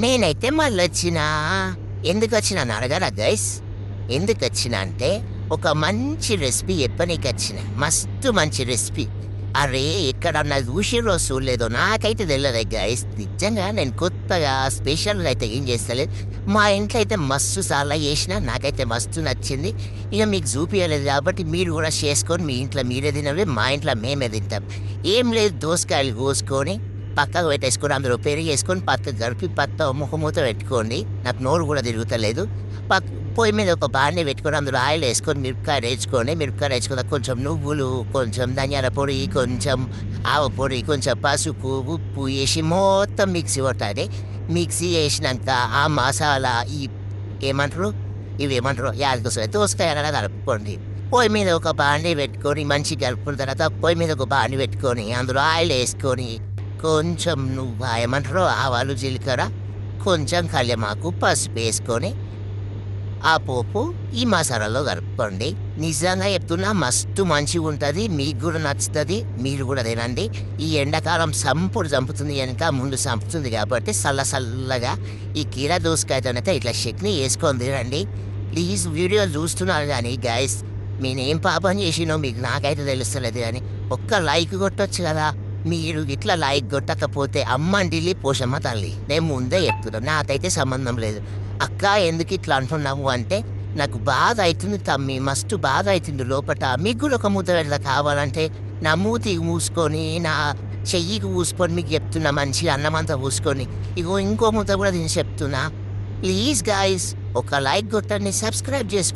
నేనైతే మళ్ళొచ్చినా. ఎందుకొచ్చినాను అడగరా గైస్? ఎందుకొచ్చినా అంటే, ఒక మంచి రెసిపీ చెప్పనీకొచ్చిన. మస్తు మంచి రెసిపీ. అరే! ఎక్కడన్నా చూసిర్రో చూడలేదో నాకైతే తెలవదే గైస్. నిజంగా నేను కొత్తగా స్పెషల్‌గా అయితే ఏం చేస్తలేదు. మా ఇంట్లో అయితే మస్తు సార్లు చేసినా. నాకైతే మస్తు నచ్చింది. ఇక మీకు చూపియలేదు కాబట్టి మీరు కూడా చేసుకొని మీ ఇంట్లో మీరే తినండి. మా ఇంట్లో మేమే తింటాం. ఏం లేదు దోసకాయలు కోసుకొని పక్కకు పెట్టేసుకొని అందులో పెరుగేసుకొని పక్కకు కలిపి ముఖమూత పెట్టుకోండి. నాకు నోరు కూడా తిరుగుతలేదు. పొయ్యి మీద ఒక బాండీ పెట్టుకొని అందులో ఆయిల్ వేసుకొని మిరపకాయలు వేసుకొని మిరపకాయలు వేసుకున్న కొంచెం నువ్వులు, కొంచెం ధనియాల పొడి, కొంచెం ఆవ పొడి, కొంచెం పసుపు, ఉప్పు వేసి మొత్తం మిక్సీ కొట్టాలి. మిక్సీ వేసినాక ఆ మసాలా ఏమంటారు ఇవేమంటారు యాదకొస్తాయి దోసకాయలా కలుపుకోండి. పొయ్యి మీద ఒక బాండీ పెట్టుకొని మంచిగా కలుపుకున్న తర్వాత పొయ్యి మీద ఒక బాండీ పెట్టుకొని అందులో ఆయిల్ వేసుకొని కొంచెం ఏమంటారు ఆవాలు, జీలకర్ర, కొంచెం కళ్యమాకు, పసుపు వేసుకొని ఆ పోపు ఈ మసాలాలో కలుపుకోండి. నిజంగా చెప్తున్నా మస్తు మంచిగుంటది. మీకు కూడా నచ్చుతుంది. మీరు కూడా తినండి. ఈ ఎండాకాలం చంపుతుంది కనుక ముందు చంపుతుంది కాబట్టి చల్లగా ఈ కీరా దోసకాయతోనైతే ఇట్లా చట్నీ వేసుకొని తినండి. ప్లీజ్ వీడియోలు చూస్తున్నారు కానీ గైస్ నేనేం పాపం చేసినో మీకు నాకైతే తెలుస్తలేదు కానీ ఒక్క లైక్ కొట్టొచ్చు కదా. మీరు ఇట్లా లైక్ కొట్టకపోతే అమ్మంటిల్లి పోషమ్మ తల్లి. నేను ముందే చెప్తున్నా నాకైతే సంబంధం లేదు. అక్క ఎందుకు ఇట్లా అంటున్నావు అంటే నాకు బాధ అవుతుంది తమ్మి, మస్తు బాధ అవుతుంది లోపట. మీకు కూడా ఒక ముద్ద ఇట్లా కావాలంటే నా మూతికి మూసుకొని నా చెయ్యికి పూసుకొని మీకు చెప్తున్నా మంచిగా అన్నమంతా పూసుకొని ఇంకో ముద్ద కూడా నేను చెప్తున్నా. ప్లీజ్ గాయస్ ఒక లైక్ కొట్టండి, సబ్స్క్రైబ్ చేసుకోండి.